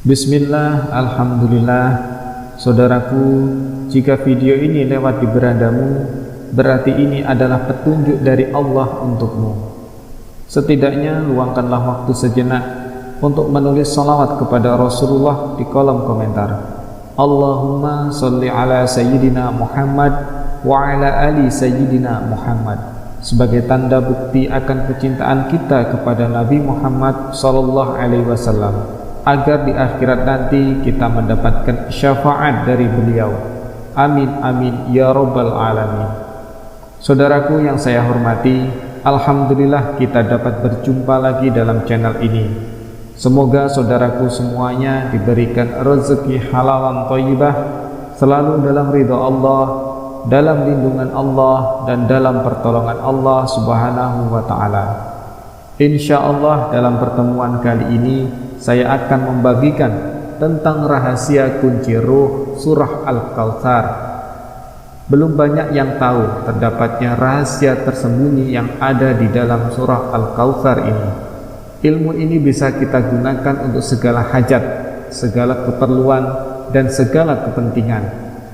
Bismillah, alhamdulillah. Saudaraku, jika video ini lewat di berandamu, berarti ini adalah petunjuk dari Allah untukmu. Setidaknya luangkanlah waktu sejenak untuk menulis salawat kepada Rasulullah di kolom komentar. Allahumma sholli ala sayyidina Muhammad wa ala ali sayyidina Muhammad, sebagai tanda bukti akan kecintaan kita kepada Nabi Muhammad sallallahu alaihi wasallam, agar di akhirat nanti kita mendapatkan syafaat dari beliau. Amin amin ya rabbal alamin. Saudaraku yang saya hormati, alhamdulillah kita dapat berjumpa lagi dalam channel ini. Semoga saudaraku semuanya diberikan rezeki halalan thayyibah, selalu dalam ridha Allah, dalam lindungan Allah, dan dalam pertolongan Allah subhanahu wa ta'ala. InsyaAllah dalam pertemuan kali ini saya akan membagikan tentang rahasia kunci ruh surah Al-Kautsar. Belum banyak yang tahu terdapatnya rahasia tersembunyi yang ada di dalam surah Al-Kautsar ini. Ilmu ini bisa kita gunakan untuk segala hajat, segala keperluan, dan segala kepentingan,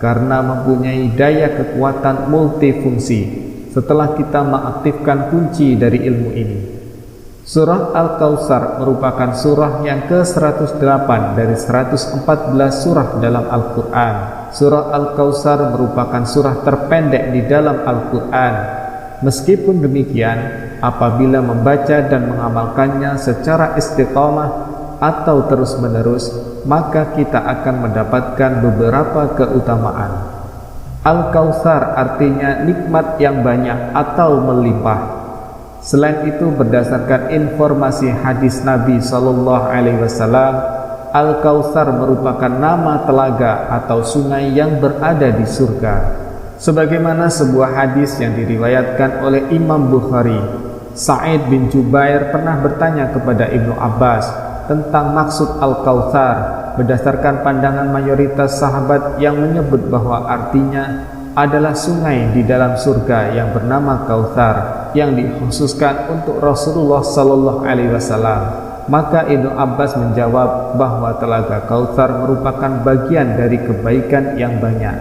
karena mempunyai daya kekuatan multifungsi setelah kita mengaktifkan kunci dari ilmu ini. Surah Al-Kautsar merupakan surah yang ke-108 dari 114 surah dalam Al-Quran. Surah Al-Kautsar merupakan surah terpendek di dalam Al-Quran. Meskipun demikian, apabila membaca dan mengamalkannya secara istiqamah atau terus-menerus, maka kita akan mendapatkan beberapa keutamaan. Al-Kautsar artinya nikmat yang banyak atau melimpah. Selain itu, berdasarkan informasi hadis Nabi Shallallahu Alaihi Wasallam, Al-Kautsar merupakan nama telaga atau sungai yang berada di surga. Sebagaimana sebuah hadis yang diriwayatkan oleh Imam Bukhari, Sa'id bin Jubair pernah bertanya kepada Ibnu Abbas tentang maksud Al-Kautsar. Berdasarkan pandangan mayoritas sahabat yang menyebut bahwa artinya adalah sungai di dalam surga yang bernama Kautsar, yang dikhususkan untuk Rasulullah Sallallahu Alaihi Wasallam. Maka Ibnu Abbas menjawab bahwa telaga Kautsar merupakan bagian dari kebaikan yang banyak.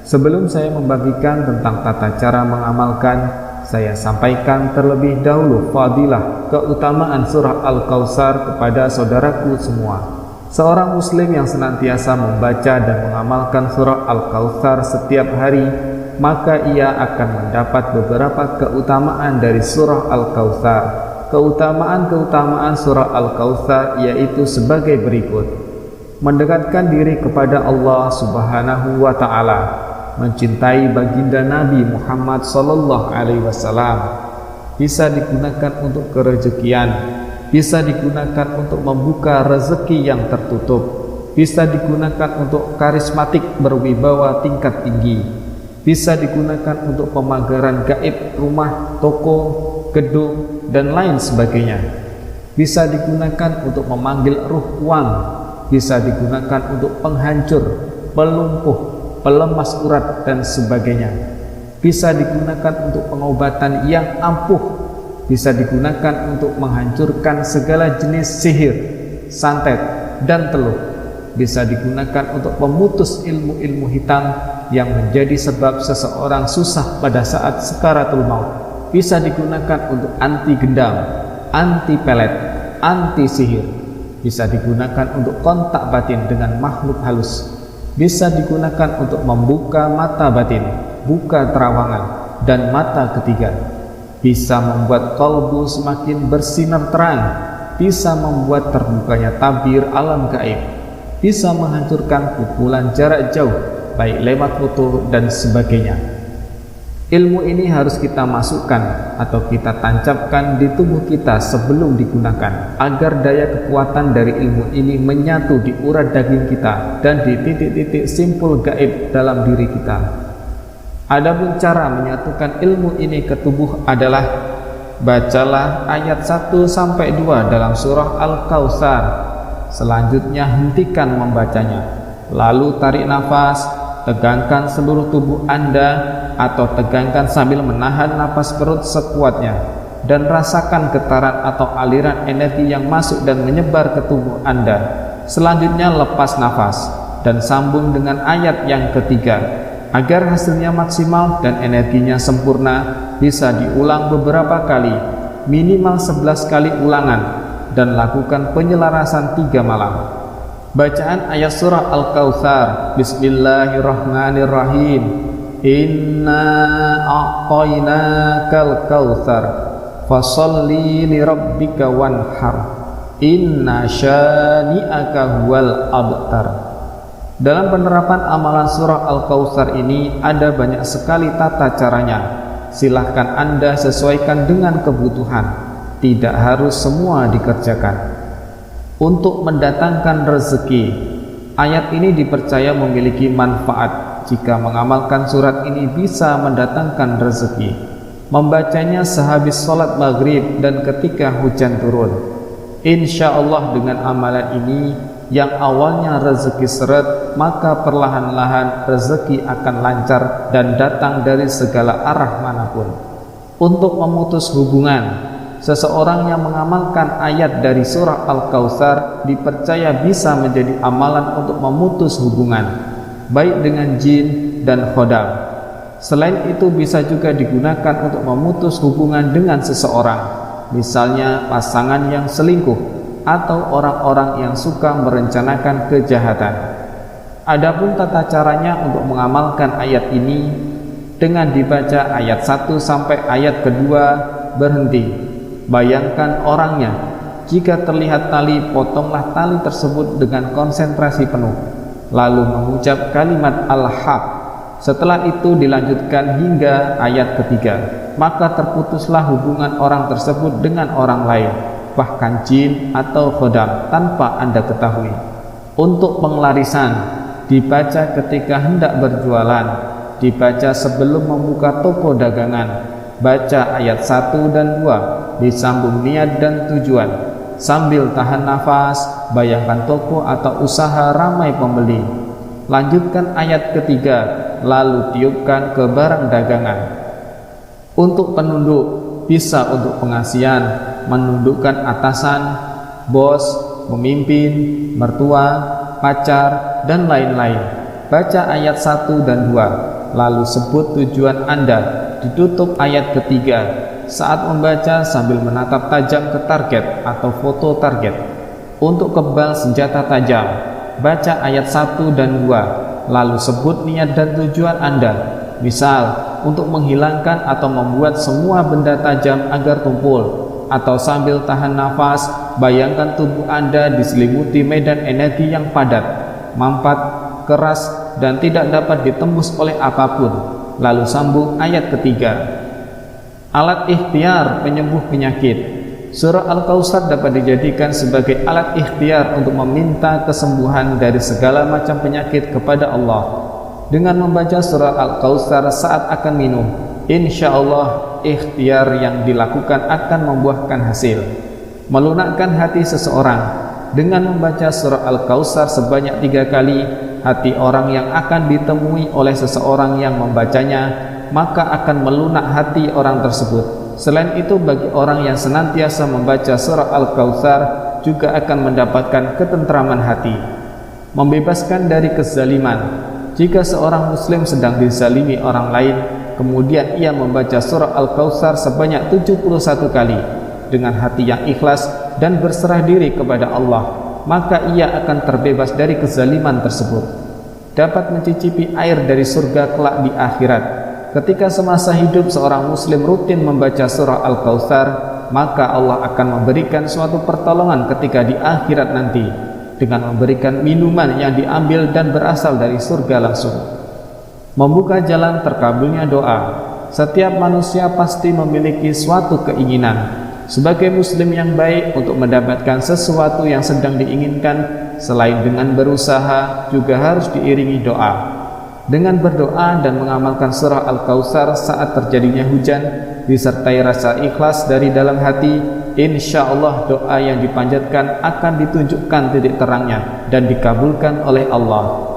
Sebelum saya membagikan tentang tata cara mengamalkan, saya sampaikan terlebih dahulu fadilah keutamaan surah Al-Kautsar kepada saudaraku semua. Seorang muslim yang senantiasa membaca dan mengamalkan surah Al-Kautsar setiap hari, maka ia akan mendapat beberapa keutamaan dari surah Al-Kautsar. Keutamaan-keutamaan surah Al-Kautsar yaitu sebagai berikut: mendekatkan diri kepada Allah subhanahu wa ta'ala, mencintai baginda Nabi Muhammad sallallahu alaihi wasallam, bisa digunakan untuk kerezekian, bisa digunakan untuk membuka rezeki yang tertutup, bisa digunakan untuk karismatik berwibawa tingkat tinggi, bisa digunakan untuk pemagaran gaib rumah, toko, gedung, dan lain sebagainya, bisa digunakan untuk memanggil ruh uang, bisa digunakan untuk penghancur, pelumpuh, pelemas urat, dan sebagainya, bisa digunakan untuk pengobatan yang ampuh, bisa digunakan untuk menghancurkan segala jenis sihir, santet, dan teluh, bisa digunakan untuk memutus ilmu-ilmu hitam yang menjadi sebab seseorang susah pada saat sakaratul maut, bisa digunakan untuk anti gendam, anti pelet, anti sihir, bisa digunakan untuk kontak batin dengan makhluk halus, bisa digunakan untuk membuka mata batin, buka terawangan, dan mata ketiga, bisa membuat kalbu semakin bersinar terang, bisa membuat terbukanya tabir alam gaib, bisa menghancurkan pukulan jarak jauh, baik lewat foto dan sebagainya. Ilmu ini harus kita masukkan atau kita tancapkan di tubuh kita sebelum digunakan, agar daya kekuatan dari ilmu ini menyatu di urat daging kita dan di titik-titik simpul gaib dalam diri kita. Adapun cara menyatukan ilmu ini ke tubuh adalah bacalah ayat 1-2 dalam surah Al-Kautsar. Selanjutnya hentikan membacanya, lalu tarik nafas, tegangkan seluruh tubuh Anda, atau tegangkan sambil menahan napas perut sekuatnya, dan rasakan getaran atau aliran energi yang masuk dan menyebar ke tubuh Anda. Selanjutnya lepas nafas dan sambung dengan ayat yang ketiga. Agar hasilnya maksimal dan energinya sempurna, bisa diulang beberapa kali, minimal 11 kali ulangan, dan lakukan penyelarasan 3 malam. Bacaan ayat surah Al-Kautsar. Bismillahirrahmanirrahim. Inna a'tainakal kautsar fasholli lirabbika wanhar inna syani'aka huwal abtar. Dalam penerapan amalan surah Al-Kautsar ini ada banyak sekali tata caranya. Silahkan Anda sesuaikan dengan kebutuhan, tidak harus semua dikerjakan. Untuk mendatangkan rezeki, ayat ini dipercaya memiliki manfaat. Jika mengamalkan surat ini bisa mendatangkan rezeki. Membacanya sehabis sholat maghrib dan ketika hujan turun. Insya Allah dengan amalan ini yang awalnya rezeki seret, maka perlahan-lahan rezeki akan lancar dan datang dari segala arah manapun. Untuk memutus hubungan, seseorang yang mengamalkan ayat dari surah Al-Kautsar dipercaya bisa menjadi amalan untuk memutus hubungan, baik dengan jin dan khodam. Selain itu bisa juga digunakan untuk memutus hubungan dengan seseorang, misalnya pasangan yang selingkuh atau orang-orang yang suka merencanakan kejahatan. Adapun tata caranya untuk mengamalkan ayat ini dengan dibaca ayat 1 sampai ayat kedua berhenti. Bayangkan orangnya. Jika terlihat tali, potonglah tali tersebut dengan konsentrasi penuh, lalu mengucap kalimat Al-Haq. Setelah itu dilanjutkan hingga ayat ketiga, maka terputuslah hubungan orang tersebut dengan orang lain, bahkan jin atau khodam, tanpa Anda ketahui. Untuk penglarisan, dibaca ketika hendak berjualan, dibaca sebelum membuka toko dagangan. Baca ayat 1 dan 2, disambung niat dan tujuan. Sambil tahan nafas, bayangkan toko atau usaha ramai pembeli. Lanjutkan ayat ketiga, lalu tiupkan ke barang dagangan. Untuk penunduk, bisa untuk pengasihan, menundukkan atasan, bos, pemimpin, mertua, pacar, dan lain-lain. Baca ayat 1 dan 2, lalu sebut tujuan Anda. Ditutup ayat ketiga. Saat membaca sambil menatap tajam ke target atau foto target. Untuk kebal senjata tajam, baca ayat 1 dan 2, lalu sebut niat dan tujuan Anda. Misal, untuk menghilangkan atau membuat semua benda tajam agar tumpul, atau sambil tahan nafas, bayangkan tubuh Anda diselimuti medan energi yang padat, mampat, keras, dan tidak dapat ditembus oleh apapun. Lalu sambung ayat ketiga. Alat ikhtiar penyembuh penyakit. Surah Al-Kautsar dapat dijadikan sebagai alat ikhtiar untuk meminta kesembuhan dari segala macam penyakit kepada Allah. Dengan membaca surah Al-Kautsar saat akan minum, insya Allah ikhtiar yang dilakukan akan membuahkan hasil, melunakkan hati seseorang. Dengan membaca surah Al-Kautsar sebanyak 3 kali, hati orang yang akan ditemui oleh seseorang yang membacanya, maka akan melunak hati orang tersebut. Selain itu, bagi orang yang senantiasa membaca surah Al-Kautsar juga akan mendapatkan ketentraman hati, membebaskan dari kezaliman. Jika seorang muslim sedang dizalimi orang lain, kemudian ia membaca surah Al-Kautsar sebanyak 71 kali dengan hati yang ikhlas dan berserah diri kepada Allah, maka ia akan terbebas dari kezaliman tersebut, dapat mencicipi air dari surga kelak di akhirat. Ketika semasa hidup seorang muslim rutin membaca surah Al-Kautsar, maka Allah akan memberikan suatu pertolongan ketika di akhirat nanti, dengan memberikan minuman yang diambil dan berasal dari surga langsung, membuka jalan terkabulnya doa. Setiap manusia pasti memiliki suatu keinginan. Sebagai muslim yang baik, untuk mendapatkan sesuatu yang sedang diinginkan, selain dengan berusaha, juga harus diiringi doa. Dengan berdoa dan mengamalkan surah Al-Kautsar saat terjadinya hujan, disertai rasa ikhlas dari dalam hati, insya Allah doa yang dipanjatkan akan ditunjukkan titik terangnya dan dikabulkan oleh Allah.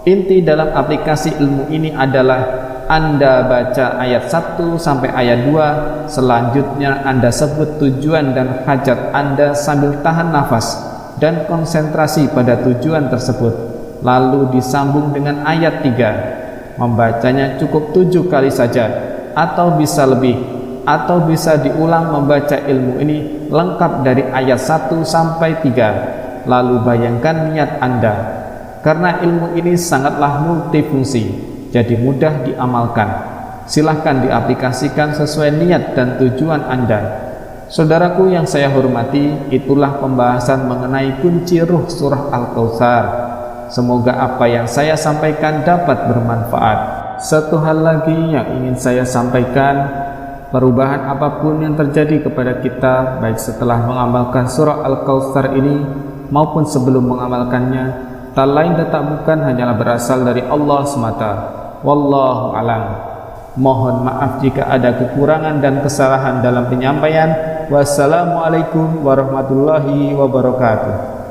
Inti dalam aplikasi ilmu ini adalah Anda baca ayat 1 sampai ayat 2, selanjutnya Anda sebut tujuan dan hajat Anda sambil tahan nafas. dan konsentrasi pada tujuan tersebut, lalu disambung dengan ayat 3. Membacanya cukup 7 kali saja, atau bisa lebih, atau bisa diulang membaca ilmu ini lengkap dari ayat 1 sampai 3. Lalu bayangkan niat Anda, karena ilmu ini sangatlah multifungsi, jadi mudah diamalkan. Silahkan diaplikasikan sesuai niat dan tujuan Anda. Saudaraku yang saya hormati, itulah pembahasan mengenai kunci ruh surah Al-Kautsar. Semoga apa yang saya sampaikan dapat bermanfaat. Satu hal lagi yang ingin saya sampaikan, perubahan apapun yang terjadi kepada kita, baik setelah mengamalkan surah Al-Kautsar ini maupun sebelum mengamalkannya, tak lain dan tak bukan hanyalah berasal dari Allah semata. Wallahu a'lam. Mohon maaf jika ada kekurangan dan kesalahan dalam penyampaian. Wassalamualaikum warahmatullahi wabarakatuh.